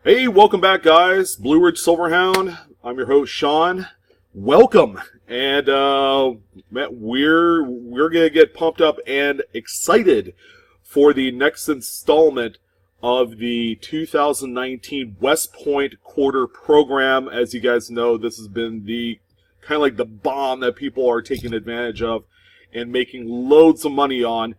Hey, welcome back, guys. Blue Ridge Silverhound. I'm your host, Sean. Welcome, and man, we're gonna get pumped up and excited for the next installment of the 2019 West Point Quarter Program. As you guys know, this has been the kind of like the bomb that people are taking advantage of and making loads of money on.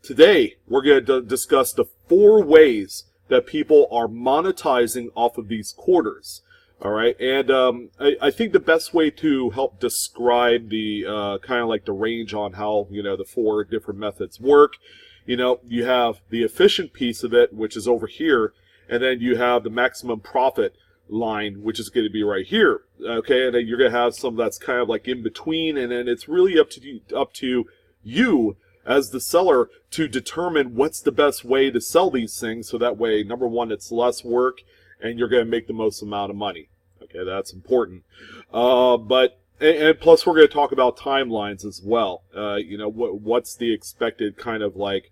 Today, we're going to discuss the 4 ways that people are monetizing off of these quarters. All right, and I think the best way to help describe the kind of like the range on how the 4 different methods work, you have the efficient piece of it, which is over here, and then you have the maximum profit line, which is going to be right here. Okay, and then you're going to have some that's kind of like in between, and then it's really up to you as the seller to determine what's the best way to sell these things, so that way, number one, it's less work and you're going to make the most amount of money. Okay, that's important. But plus we're going to talk about timelines as well. What's the expected kind of like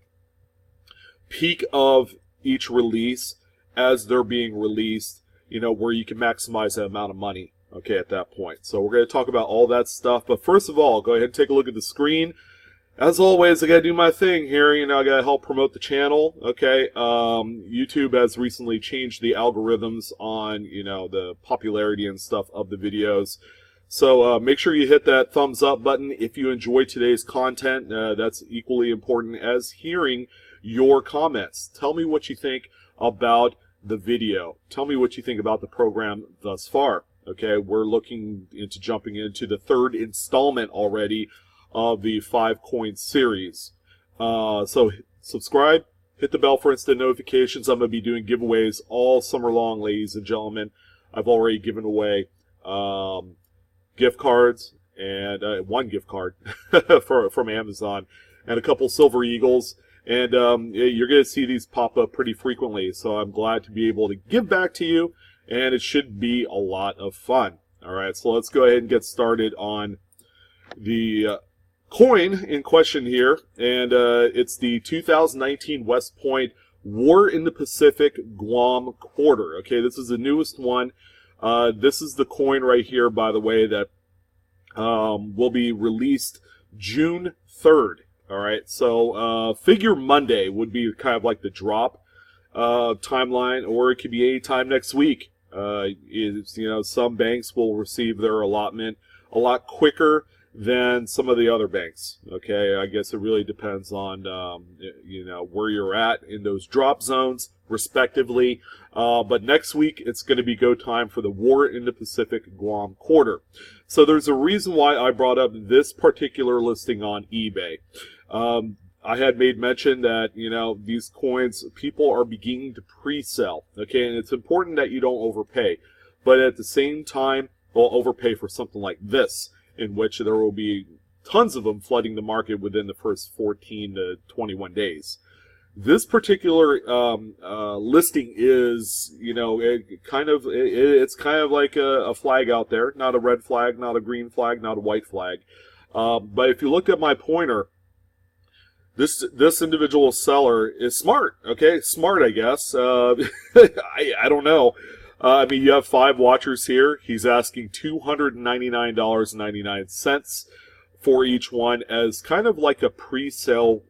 peak of each release as they're being released, where you can maximize that amount of money, okay, at that point. So we're going to talk about all that stuff. But first of all, go ahead and take a look at the screen. As always, I gotta do my thing here. I gotta help promote the channel. Okay, YouTube has recently changed the algorithms on the popularity and stuff of the videos. So make sure you hit that thumbs up button if you enjoy today's content. That's equally important as hearing your comments. Tell me what you think about the video. Tell me what you think about the program thus far. Okay, we're looking into jumping into the 3rd installment already of the 5-coin series. So subscribe, hit the bell for instant notifications. I'm going to be doing giveaways all summer long, ladies and gentlemen. I've already given away gift cards, and 1 gift card from Amazon, and a couple Silver Eagles. And you're going to see these pop up pretty frequently, so I'm glad to be able to give back to you, and it should be a lot of fun. All right, so let's go ahead and get started on the coin in question here, and it's the 2019 West Point War in the Pacific Guam Quarter. Okay, this is the newest one. This is the coin right here, by the way, that will be released June 3rd. All right, so figure Monday would be kind of like the drop timeline, or it could be any time next week. Some banks will receive their allotment a lot quicker than some of the other banks. Okay, I guess it really depends on where you're at in those drop zones respectively. But next week it's going to be go time for the War in the Pacific Guam Quarter. So there's a reason why I brought up this particular listing on eBay. I had made mention that these coins, people are beginning to pre-sell. Okay, and it's important that you don't overpay, but at the same time, don't overpay for something like this, in which there will be tons of them flooding the market within the first 14 to 21 days. This particular listing is, it's kind of like a flag out there. Not a red flag, not a green flag, not a white flag. But if you look at my pointer, this individual seller is smart. Okay, smart, I guess. I don't know. You have 5 watchers here. He's asking $299.99 for each one as kind of like a pre-sale,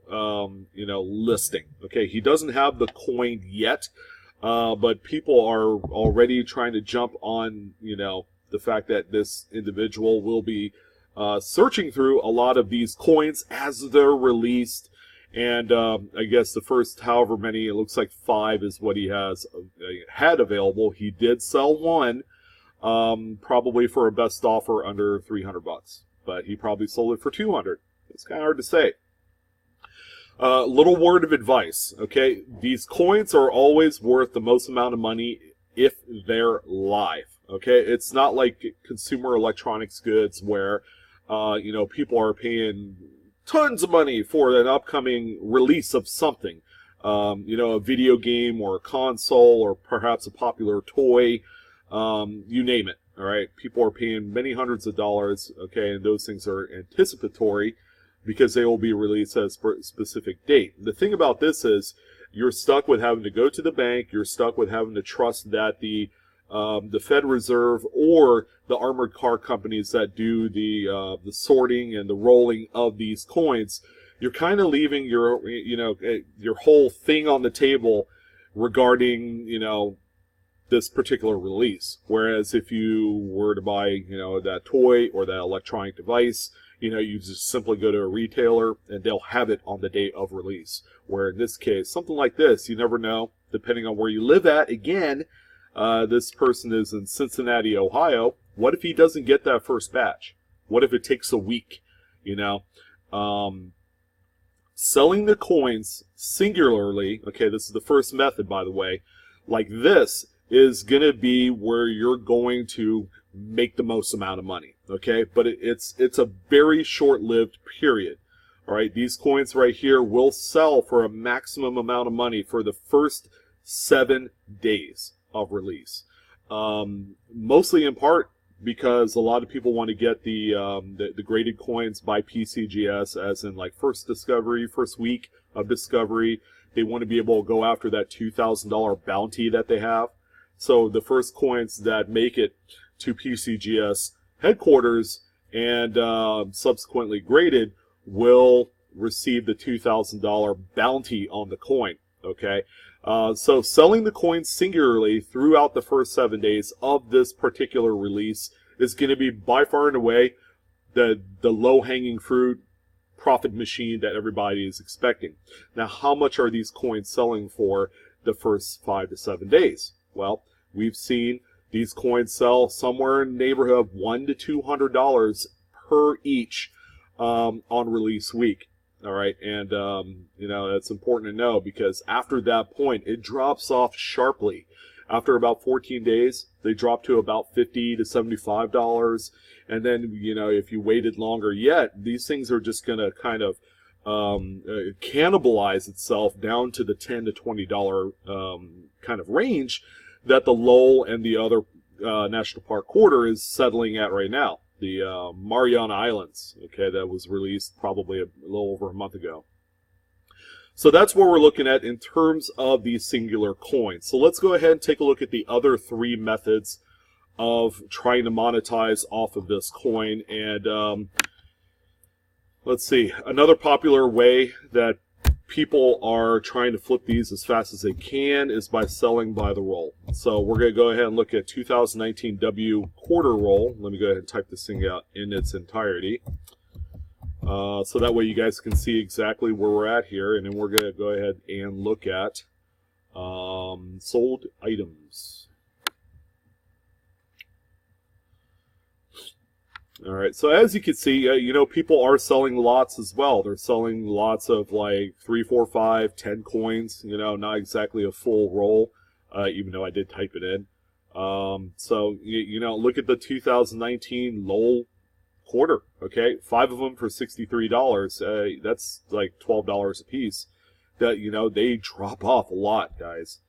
listing. Okay, he doesn't have the coin yet, but people are already trying to jump on, the fact that this individual will be searching through a lot of these coins as they're released. And I guess the first however many, it looks like 5 is what he had available. He did sell 1, probably for a best offer under $300, but he probably sold it for $200. It's kind of hard to say. Little word of advice, okay? These coins are always worth the most amount of money if they're live, okay? It's not like consumer electronics goods where, people are paying tons of money for an upcoming release of something. A video game or a console or perhaps a popular toy, you name it, all right? People are paying many hundreds of dollars, okay, and those things are anticipatory because they will be released at a specific date. The thing about this is you're stuck with having to go to the bank. You're stuck with having to trust that the Fed Reserve or the armored car companies that do the sorting and the rolling of these coins. You're kind of leaving your your whole thing on the table regarding this particular release. Whereas if you were to buy that toy or that electronic device, you just simply go to a retailer and they'll have it on the day of release. Where in this case, something like this, you never know, depending on where you live at. Again, this person is in Cincinnati, Ohio. What if he doesn't get that first batch? What if it takes a week? Selling the coins singularly, okay, this is the first method, by the way, like this is going to be where you're going to make the most amount of money, okay? But it's a very short-lived period, all right? These coins right here will sell for a maximum amount of money for the first 7 days of release. Mostly in part because a lot of people want to get the graded coins by PCGS, as in like first week of discovery. They want to be able to go after that $2,000 bounty that they have. So the first coins that make it to PCGS headquarters and subsequently graded will receive the $2,000 bounty on the coin. Okay, so selling the coins singularly throughout the first 7 days of this particular release is going to be by far and away the low-hanging fruit profit machine that everybody is expecting. Now, how much are these coins selling for the first 5 to 7 days? Well, we've seen these coins sell somewhere in the neighborhood of $100 to $200 per each on release week. All right, and that's important to know because after that point, it drops off sharply. After about 14 days, they drop to about $50 to $75, and then if you waited longer yet, these things are just going to kind of cannibalize itself down to the $10 to $20 kind of range that the Lowell and the other National Park quarter is settling at right now. The Mariana Islands, okay, that was released probably a little over a month ago. So that's what we're looking at in terms of these singular coins. So let's go ahead and take a look at the other 3 methods of trying to monetize off of this coin. And let's see, another popular way that people are trying to flip these as fast as they can is by selling by the roll. So we're going to go ahead and look at 2019 W quarter roll. Let me go ahead and type this thing out in its entirety. So that way you guys can see exactly where we're at here. And then we're going to go ahead and look at sold items. All right, so as you can see, people are selling lots as well. They're selling lots of like 3, 4, 5, 10 coins, not exactly a full roll, even though I did type it in. So, look at the 2019 Lowell quarter, okay? 5 of them for $63. That's like $12 a piece. That, they drop off a lot, guys.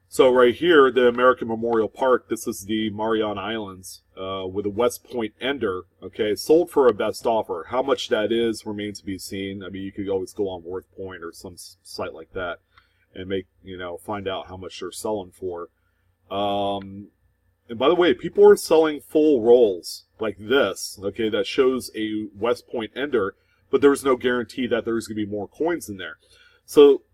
So right here, the American Memorial Park, this is the Mariana Islands with a West Point Ender, okay, sold for a best offer. How much that is remains to be seen. I mean, you could always go on Worth Point or some site like that and find out how much they're selling for. And by the way, people are selling full rolls like this, okay, that shows a West Point Ender, but there's no guarantee that there's going to be more coins in there. So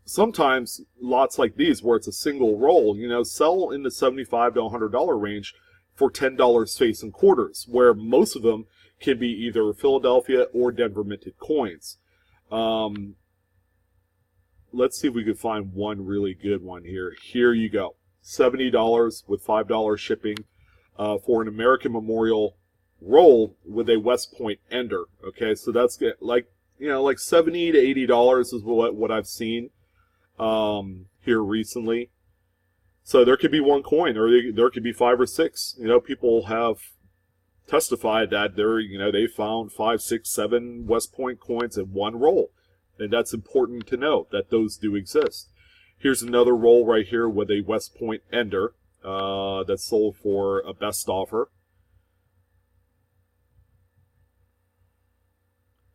sometimes lots like these where it's a single roll, sell in the $75 to $100 range for $10 face and quarters, where most of them can be either Philadelphia or Denver minted coins. Let's see if we can find one really good one here. Here you go. $70 with $5 shipping for an American Memorial roll with a West Point Ender. Okay, so that's like $70 to $80 is what I've seen here recently. So there could be one coin, or there could be 5 or 6. People have testified that they found 5, 6, 7 West Point coins in one roll, and that's important to note that those do exist. Here's another roll right here with a West Point Ender that's sold for a best offer.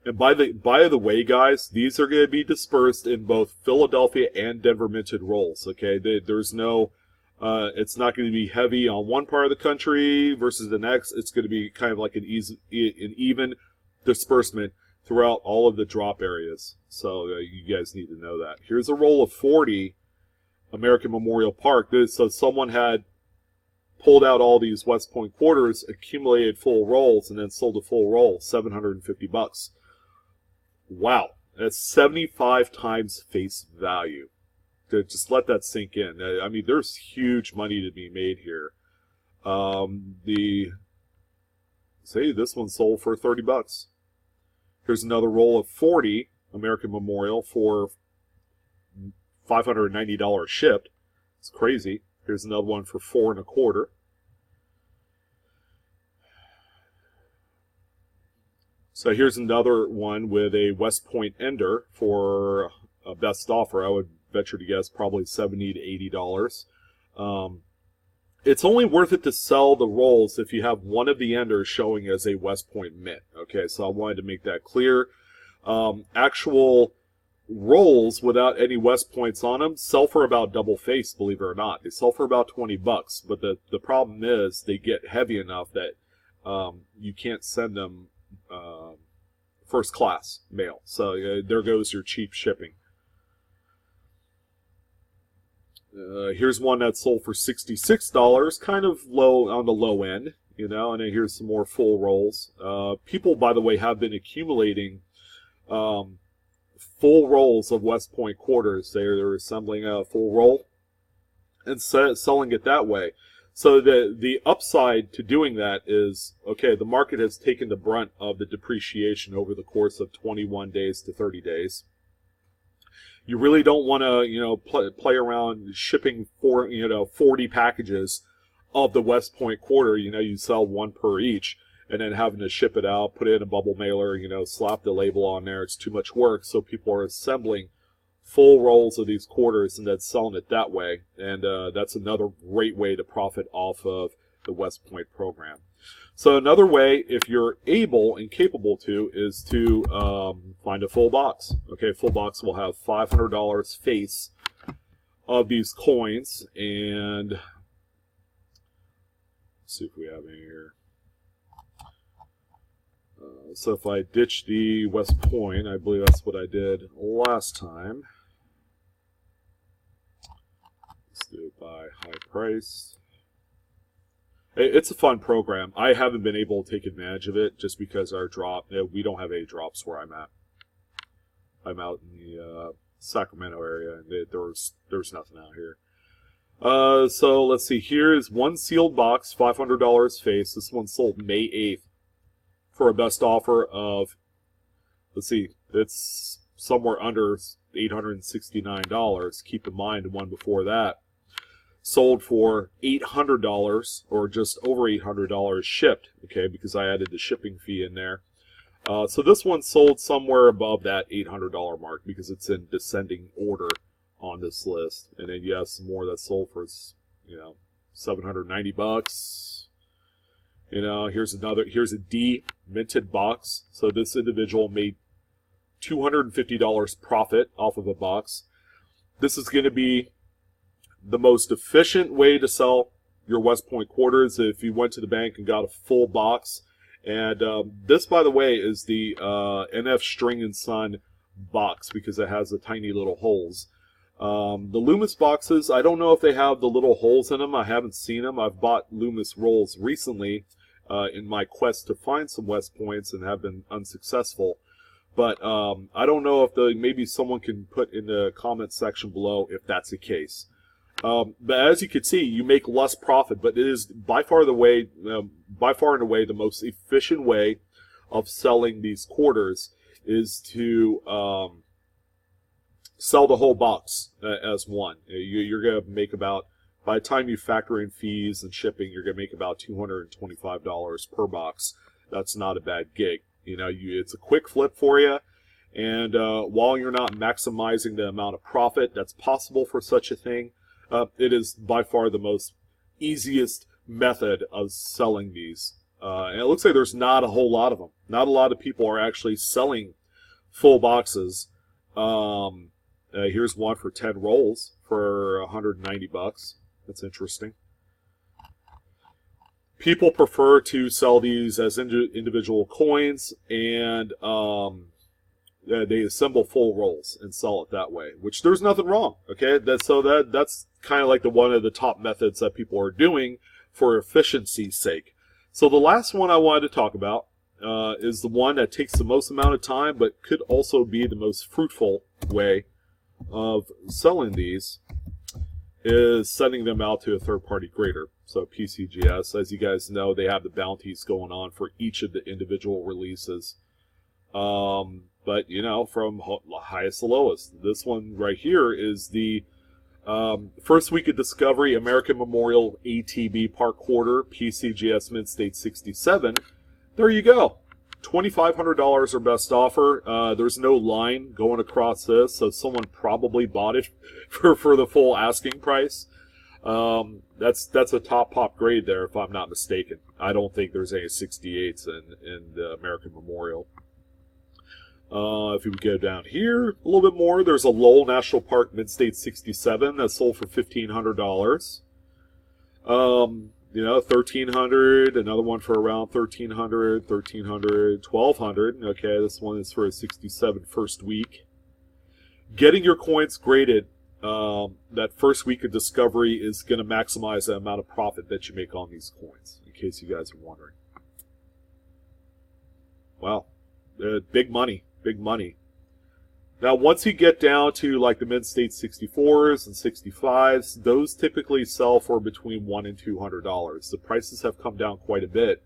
And by the way, guys, these are going to be dispersed in both Philadelphia and Denver minted rolls. Okay, there's no, it's not going to be heavy on one part of the country versus the next. It's going to be kind of like an even disbursement throughout all of the drop areas. So you guys need to know that. Here's a roll of 40 American Memorial Park. So someone had pulled out all these West Point quarters, accumulated full rolls, and then sold a full roll, $750. Wow, that's 75 times face value. Just let that sink in. I mean, there's huge money to be made here. This one sold for $30. Here's another roll of 40 American Memorial for $590 shipped. It's crazy. Here's another one for $4.25. So here's another one with a West Point Ender for a best offer. I would venture to guess probably $70 to $80. It's only worth it to sell the rolls if you have one of the Enders showing as a West Point mint. Okay, so I wanted to make that clear. Actual rolls without any West Points on them sell for about double face, believe it or not. They sell for about $20, but the problem is they get heavy enough that you can't send them first class mail. So there goes your cheap shipping. Here's one that sold for $66, kind of low on the low end, you know, and then here's some more full rolls. People, by the way, have been accumulating full rolls of West Point quarters. They're assembling a full roll and selling it that way. So the upside to doing that is, okay, the market has taken the brunt of the depreciation over the course of 21 days to 30 days. You really don't want to, play around shipping 40 packages of the West Point quarter. You sell one per each, and then having to ship it out, put it in a bubble mailer, slap the label on there. It's too much work. So people are assembling full rolls of these quarters and then selling it that way. And that's another great way to profit off of the West Point program. So another way, if you're able and capable to, is to find a full box. Okay, full box will have $500 face of these coins. And let's see if we have any here. So if I ditch the West Point, I believe that's what I did last time. Let's do it by high price. It's a fun program. I haven't been able to take advantage of it just because we don't have any drops where I'm at. I'm out in the Sacramento area, and there's nothing out here. So let's see. Here is one sealed box, $500 face. This one sold May 8th for a best offer of, let's see, it's somewhere under $869. Keep in mind the one before that sold for $800, or just over $800 shipped, okay, because I added the shipping fee in there. So this one sold somewhere above that $800 mark because it's in descending order on this list. And then you have some more that sold for, $790. Here's a D minted box. So this individual made $250 profit off of a box. This is going to be the most efficient way to sell your West Point quarters if you went to the bank and got a full box. And this, by the way, is the NF String & Son box because it has the tiny little holes. The Loomis boxes, I don't know if they have the little holes in them. I haven't seen them. I've bought Loomis rolls recently in my quest to find some West Points and have been unsuccessful. But I don't know if maybe someone can put in the comment section below if that's the case. But as you can see, you make less profit, but it is by far and away the most efficient way of selling these quarters is to sell the whole box as one. You're going to make about, by the time you factor in fees and shipping, you're going to make about $225 per box. That's not a bad gig. It's a quick flip for you. And while you're not maximizing the amount of profit that's possible for such a thing, it is by far the most easiest method of selling these And it looks like there's not a whole lot of them. Not a lot of people are actually selling full boxes. Here's one for 10 rolls for $190. That's interesting. People prefer to sell these as individual coins, and they assemble full rolls and sell it that way, which there's nothing wrong. Okay, that's kind of like one of the top methods that people are doing for efficiency's sake. So the last one I wanted to talk about is the one that takes the most amount of time, but could also be the most fruitful way of selling these, is sending them out to a third-party grader. So PCGS, as you guys know, they have the bounties going on for each of the individual releases. But, you know, from highest to lowest. This one right here is the first week of Discovery American Memorial ATB Park Quarter PCGS Mid-State 67. There you go. $2,500 or best offer. There's no line going across this, so someone probably bought it for the full asking price. That's a top pop grade there, if I'm not mistaken. I don't think there's any 68s in the American Memorial. If we go down here a little bit more, there's a Lowell National Park Mid-State 67 that sold for $1,500. You know, $1,300, another one for around $1,300, $1,300, $1,200. Okay, this one is for a 67 first week. Getting your coins graded that first week of Discovery is going to maximize the amount of profit that you make on these coins, in case you guys are wondering. Wow, big money, big money. Now, once you get down to like the mid-state 64s and 65s, those typically sell for between $100 and $200. The prices have come down quite a bit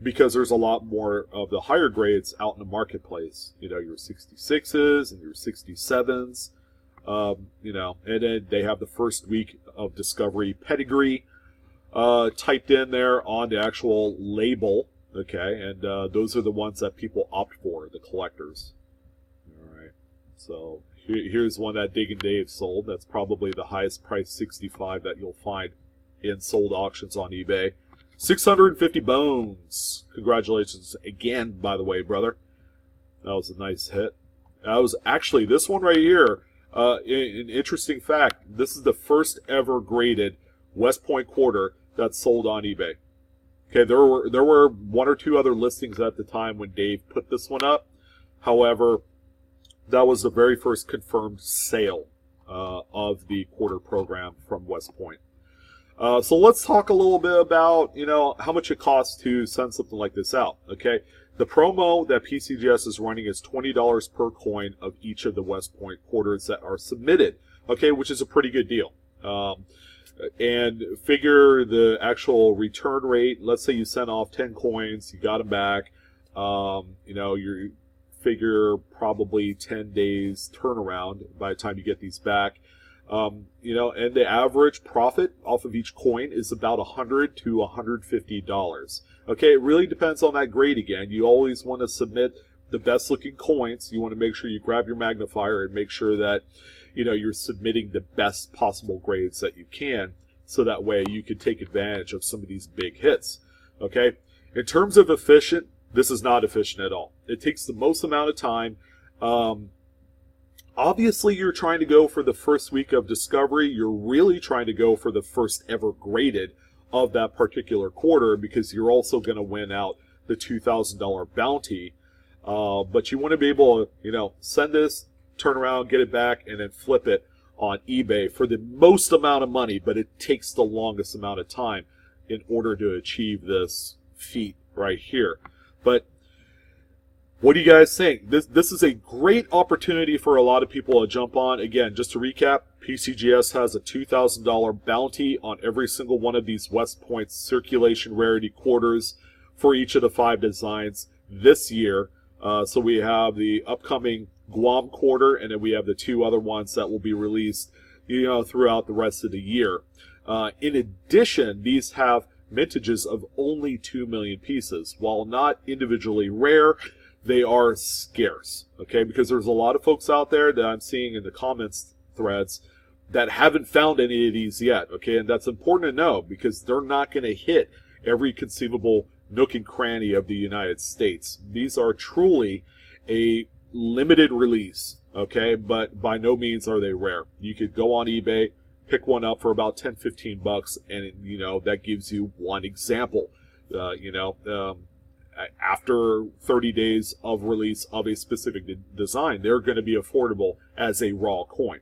because there's a lot more of the higher grades out in the marketplace. You know, your 66s and your 67s. You know, and then they have the first week of Discovery pedigree typed in there on the actual label. Okay, and those are the ones that people opt for, the collectors. So here's one that Dig and Dave sold. That's probably the highest price 65 that you'll find in sold auctions on eBay. 650 bones. Congratulations again, by the way, brother. That was a nice hit. That was actually this one right here. An interesting fact. This is the first ever graded West Point quarter that's sold on eBay. Okay, there were one or two other listings at the time when Dave put this one up. However, that was the very first confirmed sale of the quarter program from West Point. So let's talk a little bit about, you know, how much it costs to send something like this out. Okay, the promo that PCGS is running is $20 per coin of each of the West Point quarters that are submitted. Okay, which is a pretty good deal. And figure the actual return rate. Let's say you sent off 10 coins, you got them back. You know, you figure probably 10 days turnaround by the time you get these back. You know, and the average profit off of each coin is about $100 to $150. Okay, it really depends on that grade again. You always want to submit the best looking coins. You want to make sure you grab your magnifier and make sure that, you know, you're submitting the best possible grades that you can, so that way you can take advantage of some of these big hits. Okay, in terms of efficient, this is not efficient at all. It takes the most amount of time. Obviously, you're trying to go for the first week of Discovery. You're really trying to go for the first ever graded of that particular quarter, because you're also going to win out the $2,000 bounty. But you want to be able to, you know, send this, turn around, get it back, and then flip it on eBay for the most amount of money, but it takes the longest amount of time in order to achieve this feat right here. But what do you guys think? This is a great opportunity for a lot of people to jump on. Again, just to recap, PCGS has a $2,000 bounty on every single one of these West Point circulation rarity quarters for each of the 5 designs this year. So we have the upcoming Guam quarter, and then we have the 2 other ones that will be released, you know, throughout the rest of the year. In addition, these have mintages of only 2 million pieces. While not individually rare, they are scarce, okay? Because there's a lot of folks out there that I'm seeing in the comments threads that haven't found any of these yet, okay? And that's important to know, because they're not going to hit every conceivable nook and cranny of the United States. These are truly a limited release, okay, but by no means are they rare. You could go on eBay, pick one up for about 10-15 bucks, and that gives you one example. After 30 days of release of a specific design, they're going to be affordable as a raw coin.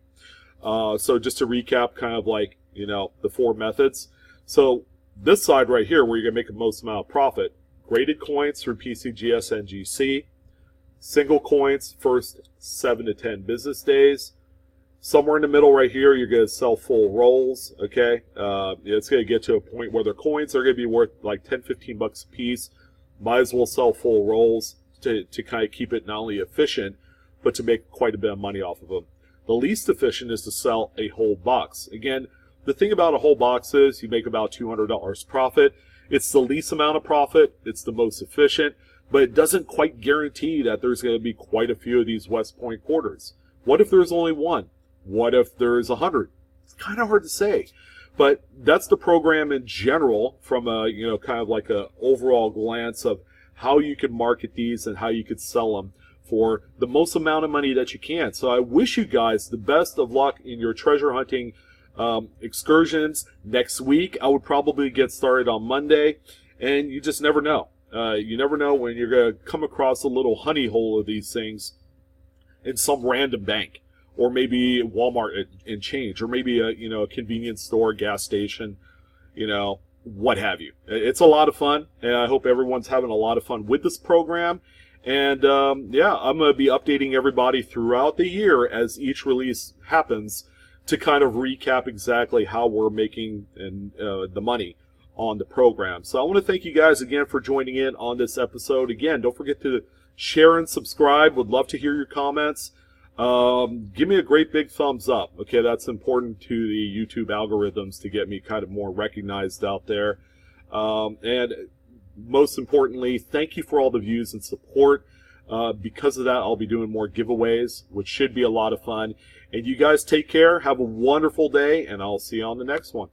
So just to recap, kind of like the 4 methods. So this side right here, where you're going to make the most amount of profit: graded coins through PCGS and GC, single coins first 7 to 10 business days. Somewhere in the middle right here, you're going to sell full rolls, okay? It's going to get to a point where their coins are going to be worth like 10-15 bucks a piece. Might as well sell full rolls to kind of keep it not only efficient, but to make quite a bit of money off of them. The least efficient is to sell a whole box. Again, the thing about a whole box is you make about $200 profit. It's the least amount of profit. It's the most efficient, but it doesn't quite guarantee that there's going to be quite a few of these West Point quarters. What if there's only one? What if there's 100? It's kind of hard to say. But that's the program in general, from a kind of like a overall glance of how you can market these and how you could sell them for the most amount of money that you can. So I wish you guys the best of luck in your treasure hunting excursions. Next week, I would probably get started on Monday, and you just never know. You never know when you're going to come across a little honey hole of these things in some random bank, or maybe Walmart and change, or maybe a convenience store, gas station, what have you. It's a lot of fun, and I hope everyone's having a lot of fun with this program. And yeah, I'm going to be updating everybody throughout the year as each release happens to kind of recap exactly how we're making the money on the program. So I want to thank you guys again for joining in on this episode. Again, don't forget to share and subscribe. Would love to hear your comments. Give me a great big thumbs up. Okay, that's important to the YouTube algorithms to get me kind of more recognized out there. And most importantly, thank you for all the views and support. Because of that, I'll be doing more giveaways, which should be a lot of fun. And you guys take care. Have a wonderful day, and I'll see you on the next one.